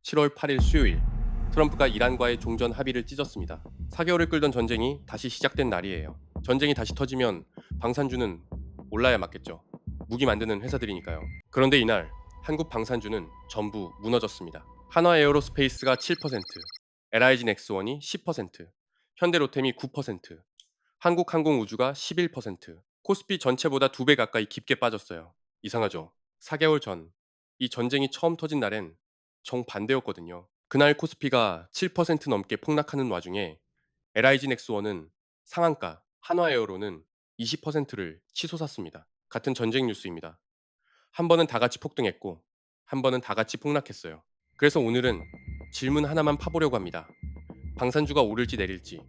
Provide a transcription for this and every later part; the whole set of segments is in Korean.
7월 8일 수요일, 트럼프가 이란과의 종전 합의를 찢었습니다. 4개월을 끌던 전쟁이 다시 시작된 날이에요. 전쟁이 다시 터지면 방산주는 올라야 맞겠죠. 무기 만드는 회사들이니까요. 그런데 이날 한국 방산주는 전부 무너졌습니다. 한화에어로스페이스가 7%, LIG 넥스원이 10%, 현대로템이 9%, 한국항공우주가 11%, 코스피 전체보다 2배 가까이 깊게 빠졌어요. 이상하죠? 4개월 전, 이 전쟁이 처음 터진 날엔 정반대였거든요. 그날 코스피가 7% 넘게 폭락하는 와중에 LIG 넥스원은 상한가, 한화에어로는 20%를 치솟았습니다. 같은 전쟁 뉴스입니다. 한 번은 다 같이 폭등했고, 한 번은 다 같이 폭락했어요. 그래서 오늘은 질문 하나만 파보려고 합니다. 방산주가 오를지 내릴지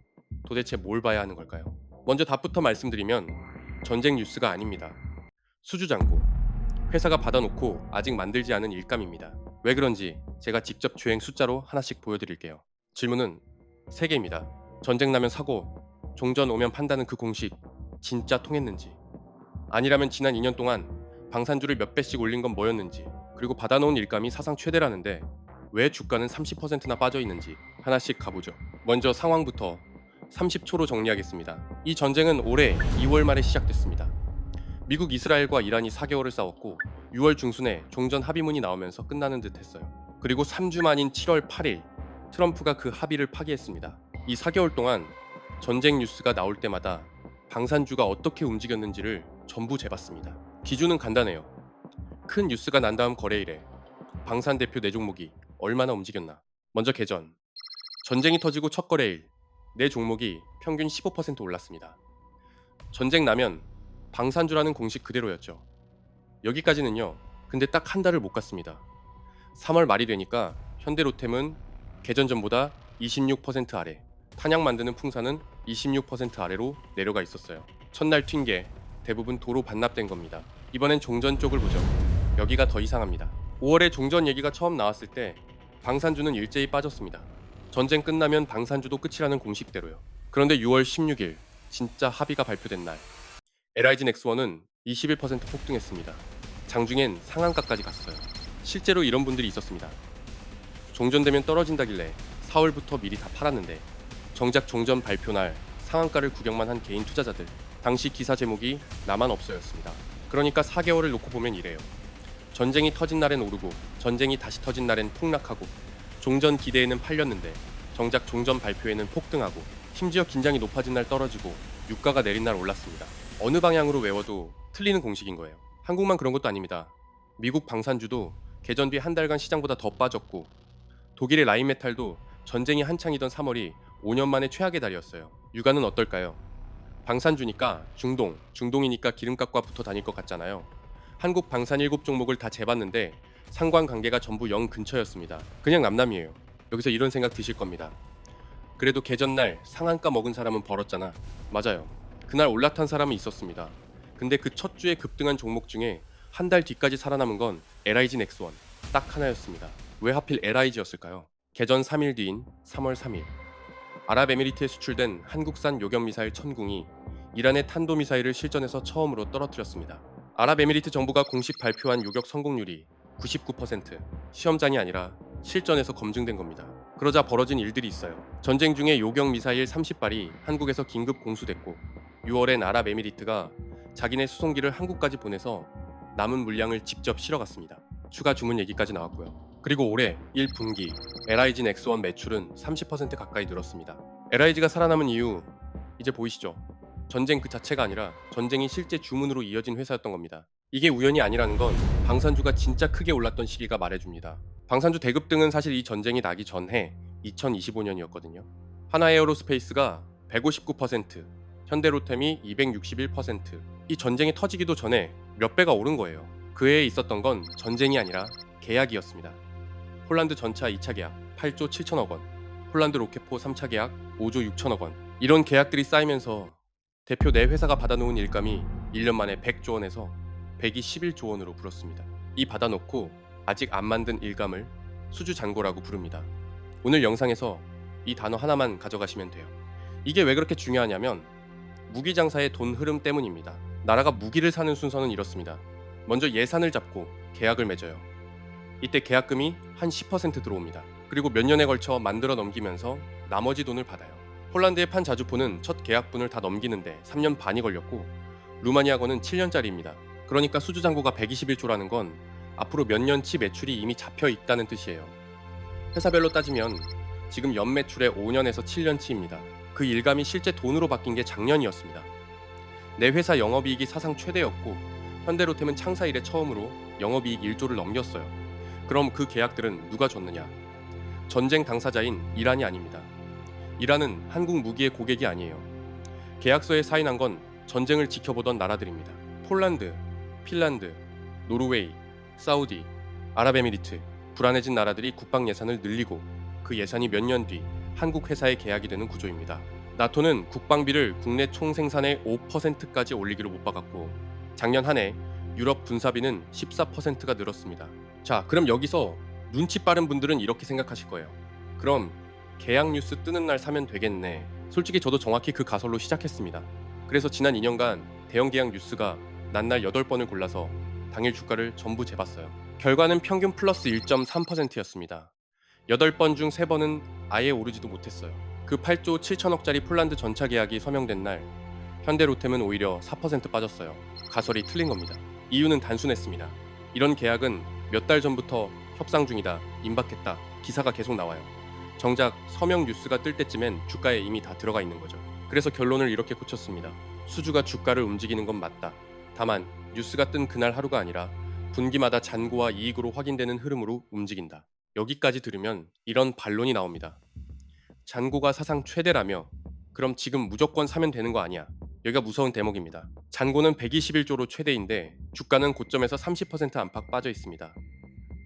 도대체 뭘 봐야 하는 걸까요? 먼저 답부터 말씀드리면 전쟁 뉴스가 아닙니다. 수주잔고, 회사가 받아놓고 아직 만들지 않은 일감입니다. 왜 그런지 제가 직접 주행 숫자로 하나씩 보여드릴게요. 질문은 3개입니다. 전쟁 나면 사고, 종전 오면 판다는 그 공식 진짜 통했는지, 아니라면 지난 2년 동안 방산주를 몇 배씩 올린 건 뭐였는지, 그리고 받아놓은 일감이 사상 최대라는데 왜 주가는 30%나 빠져 있는지 하나씩 가보죠. 먼저 상황부터 30초로 정리하겠습니다. 이 전쟁은 올해 2월 말에 시작됐습니다. 미국 이스라엘과 이란이 4개월을 싸웠고 6월 중순에 종전 합의문이 나오면서 끝나는 듯 했어요. 그리고 3주 만인 7월 8일 트럼프가 그 합의를 파기했습니다. 이 4개월 동안 전쟁 뉴스가 나올 때마다 방산주가 어떻게 움직였는지를 전부 재봤습니다. 기준은 간단해요. 큰 뉴스가 난 다음 거래일에 방산 대표 네 종목이 얼마나 움직였나. 먼저 개전. 전쟁이 터지고 첫 거래일 네 종목이 평균 15% 올랐습니다. 전쟁 나면 방산주라는 공식 그대로였죠. 여기까지는요. 근데 딱 한 달을 못 갔습니다. 3월 말이 되니까 현대로템은 개전 전보다 26% 아래, 탄약 만드는 풍산은 26% 아래로 내려가 있었어요. 첫날 튄 게 대부분 도로 반납된 겁니다. 이번엔 종전 쪽을 보죠. 여기가 더 이상합니다. 5월에 종전 얘기가 처음 나왔을 때 방산주는 일제히 빠졌습니다. 전쟁 끝나면 방산주도 끝이라는 공식대로요. 그런데 6월 16일 진짜 합의가 발표된 날 LIG 넥스원은 21% 폭등했습니다. 장중엔 상한가까지 갔어요. 실제로 이런 분들이 있었습니다. 종전되면 떨어진다길래 4월부터 미리 다 팔았는데 정작 종전 발표 날 상한가를 구경만 한 개인 투자자들. 당시 기사 제목이 나만 없어였습니다. 그러니까 4개월을 놓고 보면 이래요. 전쟁이 터진 날엔 오르고 전쟁이 다시 터진 날엔 폭락하고 종전 기대에는 팔렸는데 정작 종전 발표에는 폭등하고 심지어 긴장이 높아진 날 떨어지고 유가가 내린 날 올랐습니다. 어느 방향으로 외워도 틀리는 공식인 거예요. 한국만 그런 것도 아닙니다. 미국 방산주도 개전 뒤 한 달간 시장보다 더 빠졌고 독일의 라인메탈도 전쟁이 한창이던 3월이 5년 만에 최악의 달이었어요. 유가는 어떨까요? 방산주니까 중동이니까 기름값과 붙어 다닐 것 같잖아요. 한국 방산 7종목을 다 재봤는데 상관관계가 전부 0 근처였습니다. 그냥 남남이에요. 여기서 이런 생각 드실 겁니다. 그래도 개전날 상한가 먹은 사람은 벌었잖아. 맞아요. 그날 올라탄 사람은 있었습니다. 근데 그 첫 주에 급등한 종목 중에 한 달 뒤까지 살아남은 건 LIG 넥스원 딱 하나였습니다. 왜 하필 LIG였을까요? 개전 3일 뒤인 3월 3일 아랍에미리트에 수출된 한국산 요격미사일 천궁이 이란의 탄도미사일을 실전에서 처음으로 떨어뜨렸습니다. 아랍에미리트 정부가 공식 발표한 요격 성공률이 99%, 시험장이 아니라 실전에서 검증된 겁니다. 그러자 벌어진 일들이 있어요. 전쟁 중에 요격 미사일 30발이 한국에서 긴급 공수됐고 6월엔 아랍에미리트가 자기네 수송기를 한국까지 보내서 남은 물량을 직접 실어갔습니다. 추가 주문 얘기까지 나왔고요. 그리고 올해 1분기 LIG 넥스원 매출은 30% 가까이 늘었습니다. LIG가 살아남은 이유 이제 보이시죠? 전쟁 그 자체가 아니라 전쟁이 실제 주문으로 이어진 회사였던 겁니다. 이게 우연이 아니라는 건 방산주가 진짜 크게 올랐던 시기가 말해줍니다. 방산주 대급등은 사실 이 전쟁이 나기 전해 2025년이었거든요. 하나에어로스페이스가 159%, 현대로템이 261%. 이 전쟁이 터지기도 전에 몇 배가 오른 거예요. 그 해에 있었던 건 전쟁이 아니라 계약이었습니다. 폴란드 전차 2차 계약 8조 7천억 원, 폴란드 로켓포 3차 계약 5조 6천억 원. 이런 계약들이 쌓이면서 대표 내 회사가 받아놓은 일감이 1년 만에 100조 원에서 121조 원으로 불었습니다. 이 받아놓고 아직 안 만든 일감을 수주잔고라고 부릅니다. 오늘 영상에서 이 단어 하나만 가져가시면 돼요. 이게 왜 그렇게 중요하냐면 무기장사의 돈 흐름 때문입니다. 나라가 무기를 사는 순서는 이렇습니다. 먼저 예산을 잡고 계약을 맺어요. 이때 계약금이 한 10% 들어옵니다. 그리고 몇 년에 걸쳐 만들어 넘기면서 나머지 돈을 받아요. 폴란드의 판 자주포는 첫 계약분을 다 넘기는데 3년 반이 걸렸고 루마니아 거는 7년짜리입니다. 그러니까 수주 잔고가 121조라는 건 앞으로 몇 년치 매출이 이미 잡혀 있다는 뜻이에요. 회사별로 따지면 지금 연매출의 5년에서 7년치입니다. 그 일감이 실제 돈으로 바뀐 게 작년이었습니다. 내 회사 영업이익이 사상 최대였고 현대로템은 창사 이래 처음으로 영업이익 1조를 넘겼어요. 그럼 그 계약들은 누가 줬느냐? 전쟁 당사자인 이란이 아닙니다. 이란은 한국 무기의 고객이 아니에요. 계약서에 사인한 건 전쟁을 지켜보던 나라들입니다. 폴란드, 핀란드, 노르웨이, 사우디, 아랍에미리트, 불안해진 나라들이 국방 예산을 늘리고 그 예산이 몇 년 뒤 한국 회사에 계약이 되는 구조입니다. 나토는 국방비를 국내 총생산의 5%까지 올리기로 못 박았고 작년 한 해 유럽 군사비는 14%가 늘었습니다. 자, 그럼 여기서 눈치 빠른 분들은 이렇게 생각하실 거예요. 그럼 계약 뉴스 뜨는 날 사면 되겠네. 솔직히 저도 정확히 그 가설로 시작했습니다. 그래서 지난 2년간 대형 계약 뉴스가 난날 8번을 골라서 당일 주가를 전부 재봤어요. 결과는 평균 플러스 1.3%였습니다. 8번 중 3번은 아예 오르지도 못했어요. 그 8조 7천억짜리 폴란드 전차 계약이 서명된 날 현대로템은 오히려 4% 빠졌어요. 가설이 틀린 겁니다. 이유는 단순했습니다. 이런 계약은 몇 달 전부터 협상 중이다, 임박했다, 기사가 계속 나와요. 정작 서명 뉴스가 뜰 때쯤엔 주가에 이미 다 들어가 있는 거죠. 그래서 결론을 이렇게 고쳤습니다. 수주가 주가를 움직이는 건 맞다. 다만 뉴스가 뜬 그날 하루가 아니라 분기마다 잔고와 이익으로 확인되는 흐름으로 움직인다. 여기까지 들으면 이런 반론이 나옵니다. 잔고가 사상 최대라며 그럼 지금 무조건 사면 되는 거 아니야? 여기가 무서운 대목입니다. 잔고는 121조로 최대인데 주가는 고점에서 30% 안팎 빠져 있습니다.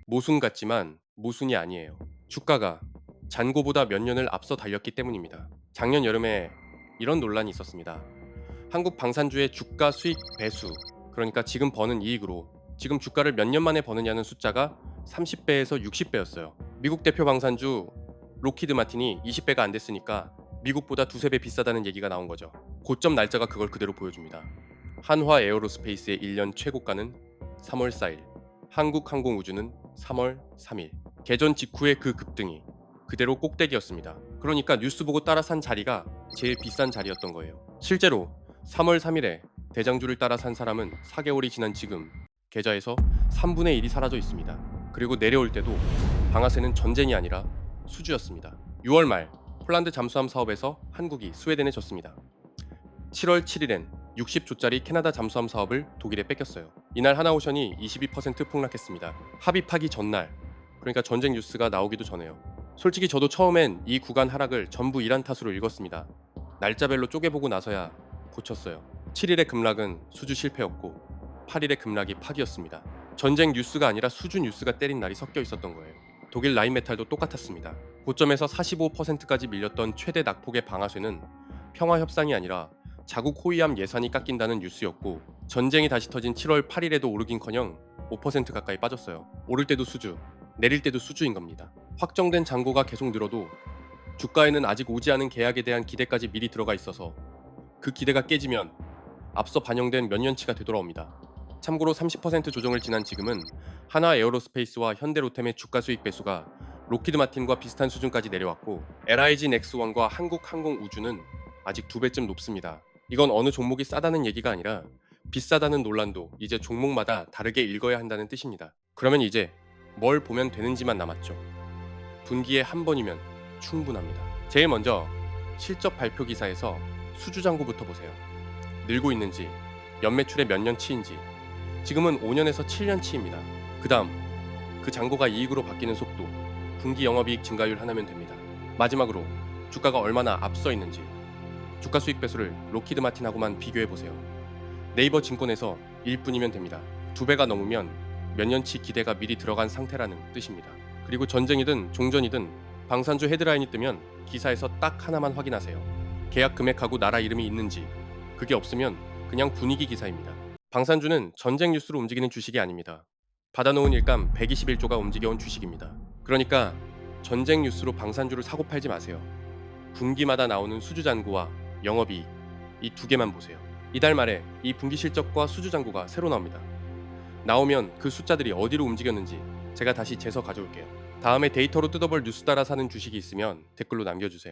모순 같지만 모순이 아니에요. 주가가 잔고보다 몇 년을 앞서 달렸기 때문입니다. 작년 여름에 이런 논란이 있었습니다. 한국 방산주의 주가 수익 배수, 그러니까 지금 버는 이익으로 지금 주가를 몇 년 만에 버느냐는 숫자가 30배에서 60배였어요. 미국 대표 방산주 로키드 마틴이 20배가 안 됐으니까 미국보다 두세 배 비싸다는 얘기가 나온 거죠. 고점 날짜가 그걸 그대로 보여줍니다. 한화 에어로스페이스의 1년 최고가는 3월 4일, 한국항공우주는 3월 3일. 개전 직후의 그 급등이 그대로 꼭대기였습니다. 그러니까 뉴스 보고 따라 산 자리가 제일 비싼 자리였던 거예요. 실제로 3월 3일에 대장주를 따라 산 사람은 4개월이 지난 지금 계좌에서 3분의 1이 사라져 있습니다. 그리고 내려올 때도 방아쇠는 전쟁이 아니라 수주였습니다. 6월 말 폴란드 잠수함 사업에서 한국이 스웨덴에 졌습니다. 7월 7일엔 60조짜리 캐나다 잠수함 사업을 독일에 뺏겼어요. 이날 하나오션이 22% 폭락했습니다. 합의하기 전날, 그러니까 전쟁 뉴스가 나오기도 전에요. 솔직히 저도 처음엔 이 구간 하락을 전부 이란 탓으로 읽었습니다. 날짜별로 쪼개보고 나서야 고쳤어요. 7일의 급락은 수주 실패였고 8일의 급락이 파기였습니다. 전쟁 뉴스가 아니라 수주 뉴스가 때린 날이 섞여 있었던 거예요. 독일 라인메탈도 똑같았습니다. 고점에서 45%까지 밀렸던 최대 낙폭의 방아쇠는 평화 협상이 아니라 자국 호위함 예산이 깎인다는 뉴스였고 전쟁이 다시 터진 7월 8일에도 오르긴커녕 5% 가까이 빠졌어요. 오를 때도 수주, 내릴 때도 수주인 겁니다. 확정된 잔고가 계속 늘어도 주가에는 아직 오지 않은 계약에 대한 기대까지 미리 들어가 있어서 그 기대가 깨지면 앞서 반영된 몇 년치가 되돌아옵니다. 참고로 30% 조정을 지난 지금은 한화 에어로스페이스와 현대로템의 주가 수익 배수가 로키드 마틴과 비슷한 수준까지 내려왔고 LIG 넥스원과 한국항공우주는 아직 2배쯤 높습니다. 이건 어느 종목이 싸다는 얘기가 아니라 비싸다는 논란도 이제 종목마다 다르게 읽어야 한다는 뜻입니다. 그러면 이제 뭘 보면 되는지만 남았죠. 분기에 한 번이면 충분합니다. 제일 먼저 실적 발표 기사에서 수주 잔고부터 보세요. 늘고 있는지, 연매출의 몇 년치인지, 지금은 5년에서 7년치입니다. 그 다음 그 잔고가 이익으로 바뀌는 속도, 분기 영업이익 증가율 하나면 됩니다. 마지막으로 주가가 얼마나 앞서 있는지, 주가 수익 배수를 로키드 마틴하고만 비교해보세요. 네이버 증권에서 1분이면 됩니다. 2배가 넘으면 몇 년치 기대가 미리 들어간 상태라는 뜻입니다. 그리고 전쟁이든 종전이든 방산주 헤드라인이 뜨면 기사에서 딱 하나만 확인하세요. 계약 금액하고 나라 이름이 있는지. 그게 없으면 그냥 분위기 기사입니다. 방산주는 전쟁 뉴스로 움직이는 주식이 아닙니다. 받아놓은 일감 121조가 움직여온 주식입니다. 그러니까 전쟁 뉴스로 방산주를 사고 팔지 마세요. 분기마다 나오는 수주 잔고와 영업이익, 이 두 개만 보세요. 이달 말에 이 분기 실적과 수주 잔고가 새로 나옵니다. 나오면 그 숫자들이 어디로 움직였는지 제가 다시 재서 가져올게요. 다음에 데이터로 뜯어볼 뉴스따라 사는 주식이 있으면 댓글로 남겨주세요.